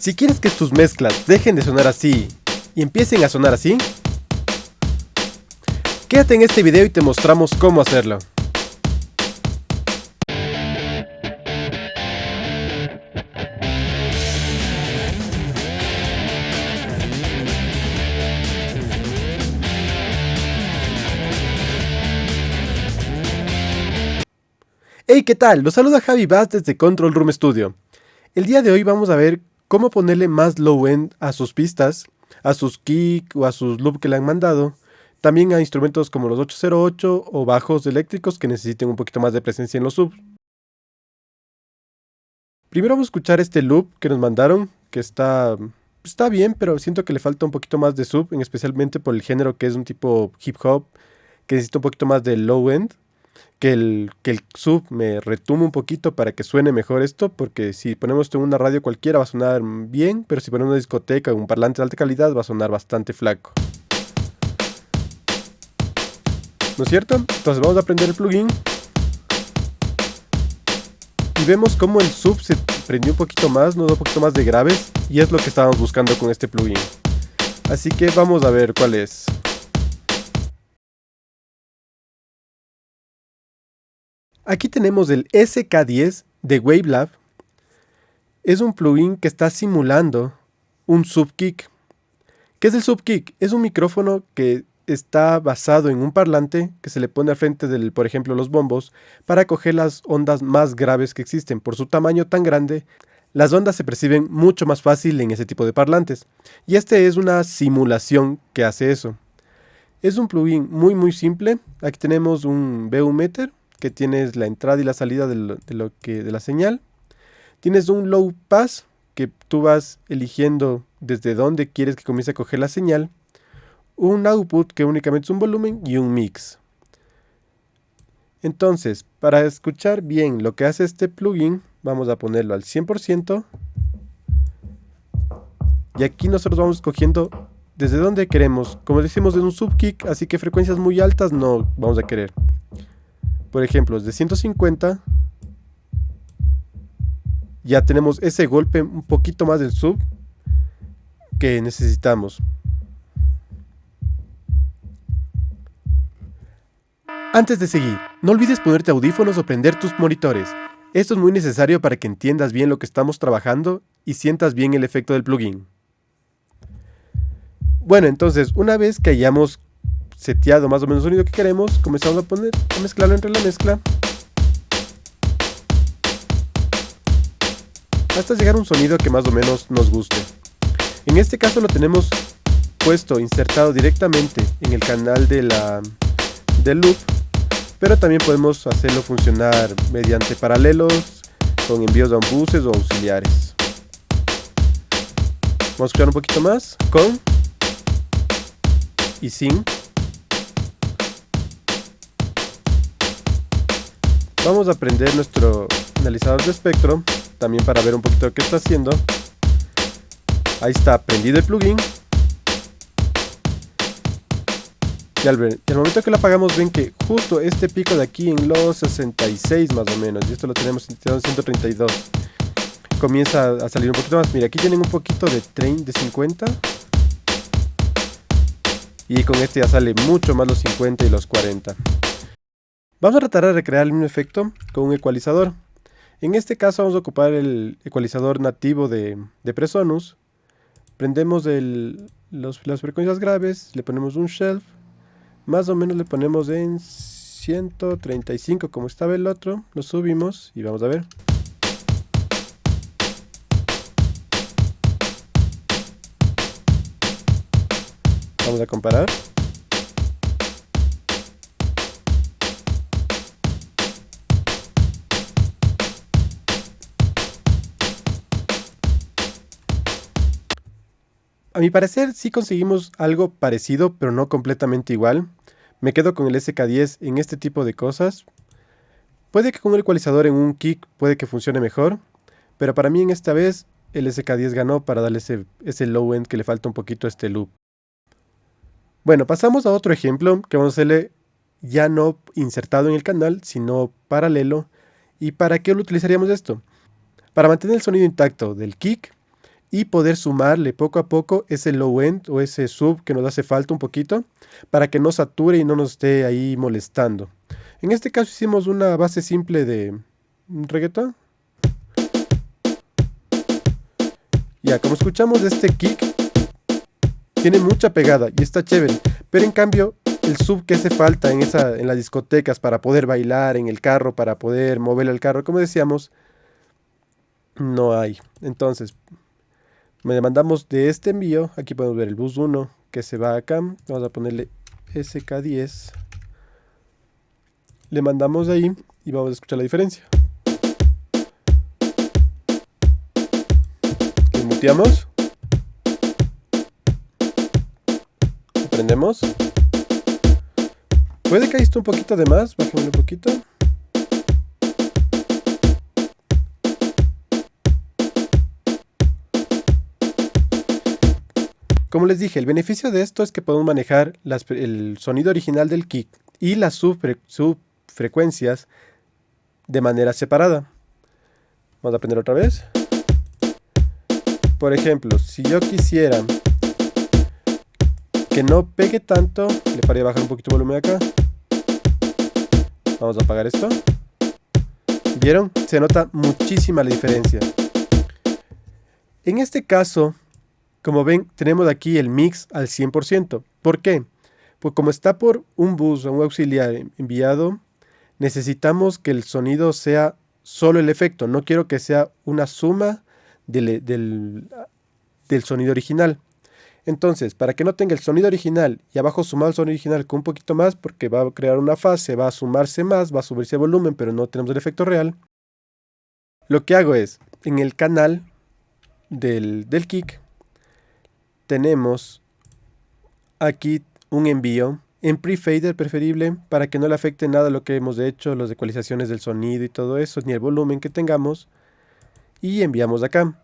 Si quieres que tus mezclas dejen de sonar así y empiecen a sonar así, quédate en este video y te mostramos cómo hacerlo. Hey, ¿qué tal? Los saluda Javi Vaz desde Control Room Studio. El día de hoy vamos a ver cómo ponerle más low end a sus pistas, a sus kick o a sus loop que le han mandado, también a instrumentos como los 808 o bajos eléctricos que necesiten un poquito más de presencia en los subs. Primero vamos a escuchar este loop que nos mandaron, que está bien, pero siento que le falta un poquito más de sub, especialmente por el género que es un tipo hip hop, que necesita un poquito más de low end. Que el sub me retume un poquito para que suene mejor esto, porque si ponemos esto en una radio cualquiera va a sonar bien, pero si ponemos una discoteca o un parlante de alta calidad va a sonar bastante flaco. ¿No es cierto? Entonces vamos a prender el plugin y vemos cómo el sub se prendió un poquito más, nos da un poquito más de graves, y es lo que estábamos buscando con este plugin. Así que vamos a ver cuál es. Aquí tenemos el SK10 de Wavelab. Es un plugin que está simulando un subkick. ¿Qué es el subkick? Es un micrófono que está basado en un parlante que se le pone al frente del, por ejemplo, los bombos, para coger las ondas más graves que existen. Por su tamaño tan grande, las ondas se perciben mucho más fácil en ese tipo de parlantes. Y este es una simulación que hace eso. Es un plugin muy simple. Aquí tenemos un BU Meter, que tienes la entrada y la salida de la señal. Tienes un low pass, que tú vas eligiendo desde dónde quieres que comience a coger la señal. Un output, que únicamente es un volumen, y un mix. Entonces, para escuchar bien lo que hace este plugin, vamos a ponerlo al 100%. Y aquí nosotros vamos escogiendo desde dónde queremos. Como decimos, es un subkick, así que frecuencias muy altas no vamos a querer. Por ejemplo, desde 150 ya tenemos ese golpe un poquito más del sub que necesitamos. Antes de seguir, no olvides ponerte audífonos o prender tus monitores. Esto es muy necesario para que entiendas bien lo que estamos trabajando y sientas bien el efecto del plugin. Bueno, entonces, una vez que hayamos seteado más o menos el sonido que queremos, comenzamos a mezclarlo entre la mezcla hasta llegar a un sonido que más o menos nos guste. En este caso lo tenemos insertado directamente en el canal del loop, pero también podemos hacerlo funcionar mediante paralelos, con envíos a buses o auxiliares. Vamos a escuchar un poquito más con y sin. Vamos a prender nuestro analizador de espectro, también para ver un poquito lo que está haciendo. Ahí está prendido el plugin. Y al momento que lo apagamos, ven que justo este pico de aquí en los 66 más o menos, y esto lo tenemos en 132, comienza a salir un poquito más. Mira, aquí tienen un poquito de 50. Y con este ya sale mucho más los 50 y los 40. Vamos a tratar de recrear el mismo efecto con un ecualizador. En este caso vamos a ocupar el ecualizador nativo de Presonus. Prendemos las frecuencias graves, le ponemos un shelf. Más o menos le ponemos en 135 como estaba el otro. Lo subimos y vamos a ver. Vamos a comparar. A mi parecer sí conseguimos algo parecido, pero no completamente igual. Me quedo con el SK10 en este tipo de cosas. Puede que con el ecualizador en un kick puede que funcione mejor, pero para mí en esta vez el SK10 ganó para darle ese low end que le falta un poquito a este loop. Bueno, pasamos a otro ejemplo que vamos a hacerle ya no insertado en el canal, sino paralelo. ¿Y para qué lo utilizaríamos esto? Para mantener el sonido intacto del kick y poder sumarle poco a poco ese low end o ese sub que nos hace falta un poquito para que no sature y no nos esté ahí molestando. En este caso hicimos una base simple de reggaetón. Ya, como escuchamos este kick, tiene mucha pegada y está chévere, pero en cambio el sub que hace falta en las discotecas para poder bailar en el carro, para poder mover el carro, como decíamos, no hay. Entonces, me demandamos de este envío, aquí podemos ver el bus 1 que se va acá, vamos a ponerle SK10, le mandamos de ahí y vamos a escuchar la diferencia. Le muteamos, prendemos. Puede que ahí esté un poquito de más, bajémosle un poquito. Como les dije, el beneficio de esto es que podemos manejar el sonido original del kick y las subfrecuencias de manera separada. Vamos a aprender otra vez. Por ejemplo, si yo quisiera que no pegue tanto, le paré bajar un poquito el volumen acá. Vamos a apagar esto. ¿Vieron? Se nota muchísima la diferencia. En este caso, como ven, tenemos aquí el mix al 100%. ¿Por qué? Pues como está por un bus o un auxiliar enviado, necesitamos que el sonido sea solo el efecto. No quiero que sea una suma del sonido original. Entonces, para que no tenga el sonido original y abajo sumado el sonido original con un poquito más, porque va a crear una fase, va a sumarse más, va a subirse el volumen, pero no tenemos el efecto real, lo que hago es, en el canal del kick, tenemos aquí un envío en pre-fader preferible para que no le afecte nada lo que hemos hecho, las ecualizaciones del sonido y todo eso, ni el volumen que tengamos, y enviamos acá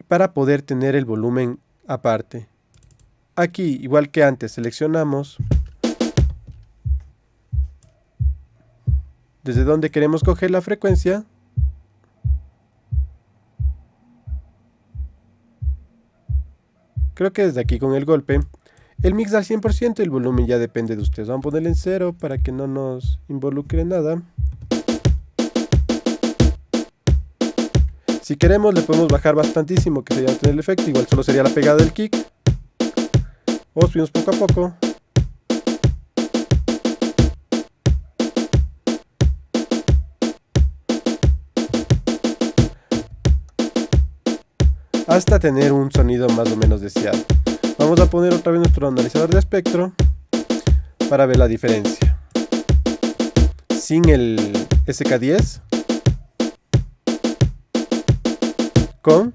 para poder tener el volumen aparte. Aquí, igual que antes, seleccionamos desde donde queremos coger la frecuencia. Creo que desde aquí con el golpe. El mix al 100% y el volumen ya depende de ustedes. Vamos a ponerle en 0 para que no nos involucre nada. Si queremos le podemos bajar bastantísimo, que sería tener el efecto. Igual solo sería la pegada del kick. O subimos poco a poco. Hasta tener un sonido más o menos deseado. Vamos a poner otra vez nuestro analizador de espectro para ver la diferencia. Sin el SK10, con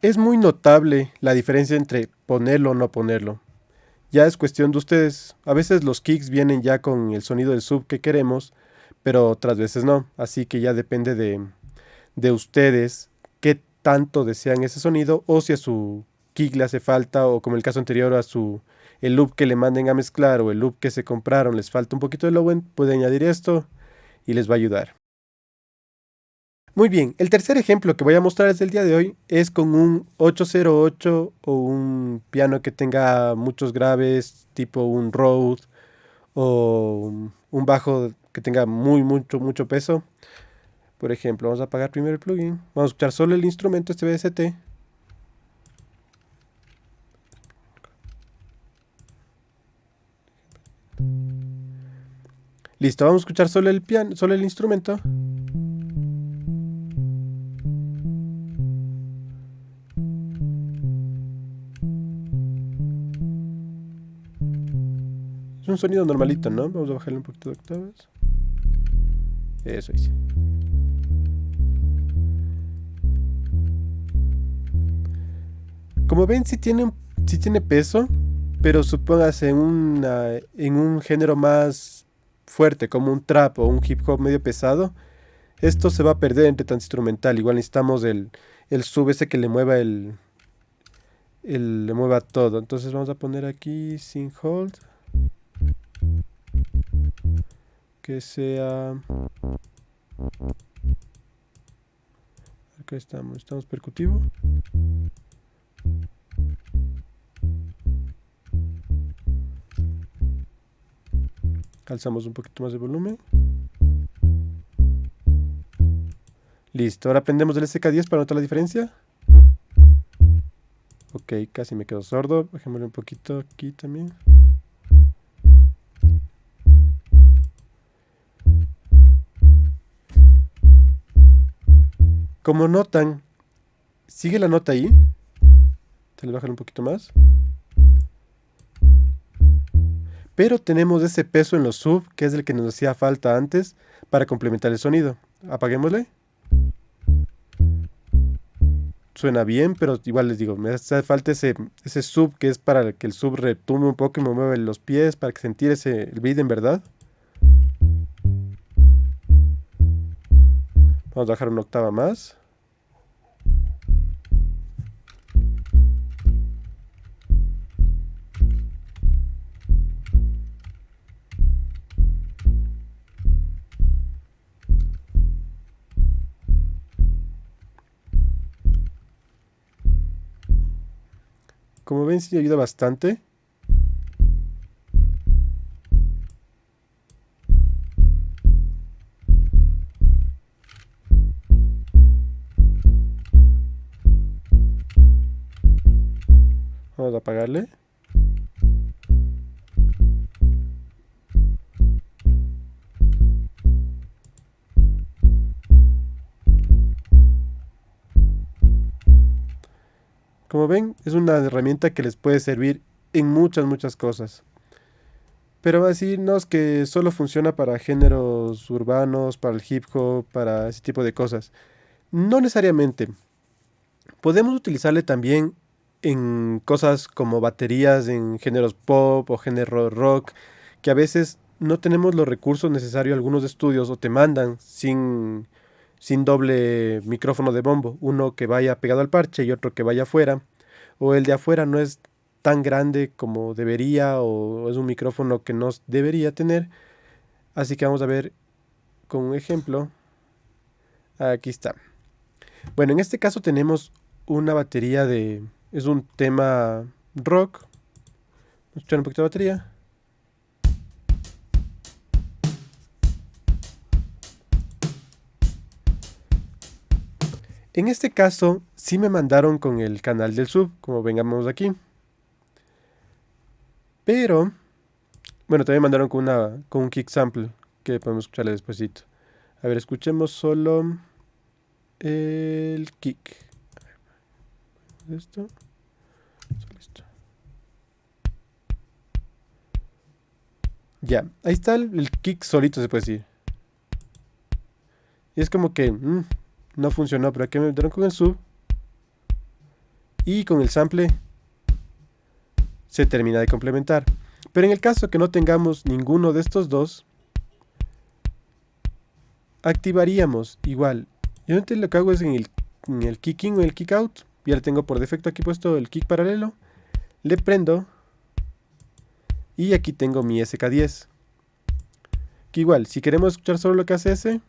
es muy notable la diferencia entre ponerlo o no ponerlo. Ya es cuestión de ustedes. A veces los kicks vienen ya con el sonido del sub que queremos, pero otras veces no. Así que ya depende de ustedes qué tanto desean ese sonido, o si a su kick le hace falta, o como el caso anterior, el loop que le manden a mezclar o el loop que se compraron les falta un poquito de low end, puede añadir esto y les va a ayudar. Muy bien, el tercer ejemplo que voy a mostrar el día de hoy es con un 808 o un piano que tenga muchos graves, tipo un Rhodes, o un bajo que tenga mucho peso. Por ejemplo, vamos a apagar primero el plugin, vamos a escuchar solo el instrumento, este VST. Listo, vamos a escuchar solo el piano, solo el instrumento. Es un sonido normalito, ¿no? Vamos a bajarle un poquito de octavas. Eso hice. Como ven, sí tiene peso, pero supóngase en un género más fuerte, como un trap o un hip hop medio pesado, Esto se va a perder entre tanto instrumental. Igual necesitamos el sub ese que le mueva le mueva todo. Entonces vamos a poner aquí sin hold. Que sea... Acá estamos percutivo. Alzamos un poquito más de volumen. Listo, ahora prendemos el SK10 para notar la diferencia. Ok, casi me quedo sordo. Bajémosle un poquito aquí también. Como notan, sigue la nota ahí. Se le baja un poquito más. Pero tenemos ese peso en los sub, que es el que nos hacía falta antes para complementar el sonido. Apaguémosle. Suena bien, pero igual les digo, me hace falta ese sub que es para que el sub retumbe un poco y me mueva los pies para que sentir el beat en verdad. Vamos a bajar una octava más. Como ven, sí ayuda bastante. Vamos a apagarle. Como ven, es una herramienta que les puede servir en muchas cosas. Pero va a decirnos que solo funciona para géneros urbanos, para el hip hop, para ese tipo de cosas. No necesariamente. Podemos utilizarle también en cosas como baterías en géneros pop o género rock, que a veces no tenemos los recursos necesarios algunos estudios o te mandan sin doble micrófono de bombo, uno que vaya pegado al parche y otro que vaya afuera, o el de afuera no es tan grande como debería o es un micrófono que no debería tener, así que vamos a ver con un ejemplo. Aquí está. Bueno, en este caso tenemos una batería de... Es un tema rock. Vamos a escuchar un poquito de batería. En este caso, sí me mandaron con el canal del sub, como vengamos aquí. Pero, bueno, también mandaron con un kick sample, que podemos escucharle despuesito. A ver, escuchemos solo el kick. Esto. Listo. Ya, ahí está el kick solito, se puede decir. Y es como que no funcionó, pero aquí me metieron con el sub. Y con el sample se termina de complementar. Pero en el caso que no tengamos ninguno de estos dos, activaríamos igual. Yo lo que hago es en el kick in o el kick out. Ya le tengo por defecto aquí puesto el kick paralelo. Le prendo. Y aquí tengo mi SK10. Que igual, si queremos escuchar solo lo que hace ese,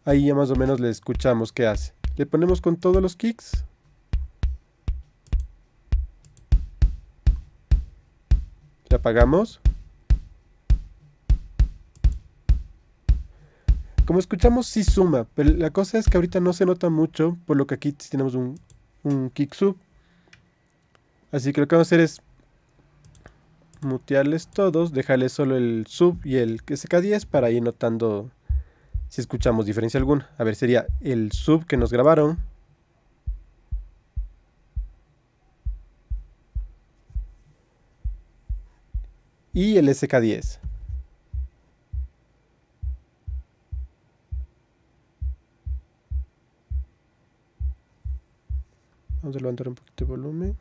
ahí ya más o menos le escuchamos qué hace. Le ponemos con todos los kicks. Le apagamos. Como escuchamos, sí suma, pero la cosa es que ahorita no se nota mucho, por lo que aquí tenemos un kick sub. Así que lo que vamos a hacer es mutearles todos, dejarles solo el sub y el SK10 para ir notando si escuchamos diferencia alguna. A ver, sería el sub que nos grabaron. Y el SK10. Vamos a levantar un poquito de volumen.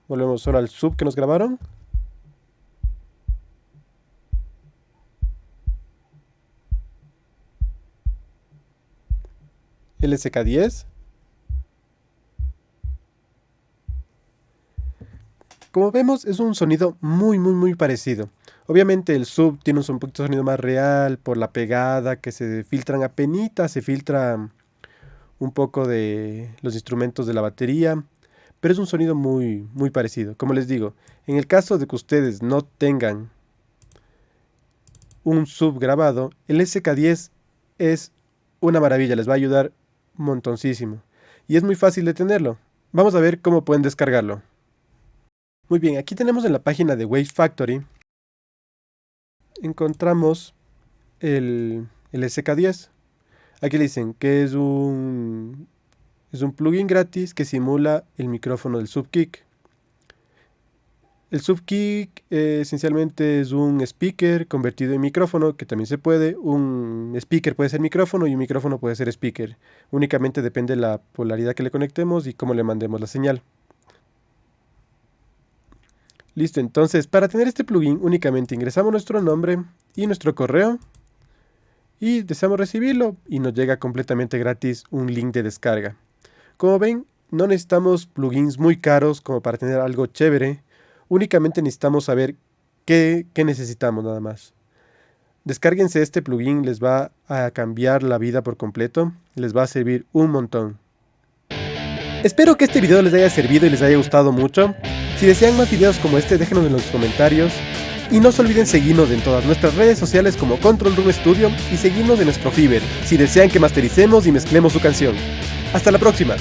Volvemos ahora al sub que nos grabaron. El SK10. Como vemos, es un sonido muy parecido. Obviamente el sub tiene un poquito de sonido más real por la pegada que se filtran apenitas, se filtra un poco de los instrumentos de la batería, pero es un sonido muy parecido. Como les digo, en el caso de que ustedes no tengan un sub grabado, el SK10 es una maravilla, les va a ayudar un montoncísimo. Y es muy fácil de tenerlo. Vamos a ver cómo pueden descargarlo. Muy bien, aquí tenemos en la página de Wave Factory, encontramos el SK10. Aquí le dicen que es un plugin gratis que simula el micrófono del Subkick. El Subkick esencialmente es un speaker convertido en micrófono, que también se puede. Un speaker puede ser micrófono y un micrófono puede ser speaker. Únicamente depende de la polaridad que le conectemos y cómo le mandemos la señal. Listo, entonces para tener este plugin únicamente ingresamos nuestro nombre y nuestro correo y deseamos recibirlo y nos llega completamente gratis un link de descarga. Como ven, no necesitamos plugins muy caros como para tener algo chévere, únicamente necesitamos saber qué necesitamos nada más. Descárguense este plugin, les va a cambiar la vida por completo, les va a servir un montón. Espero que este video les haya servido y les haya gustado mucho. Si desean más videos como este, déjenos en los comentarios. Y no se olviden seguirnos en todas nuestras redes sociales como Control Room Studio y seguirnos en nuestro Fiverr si desean que mastericemos y mezclemos su canción. ¡Hasta la próxima!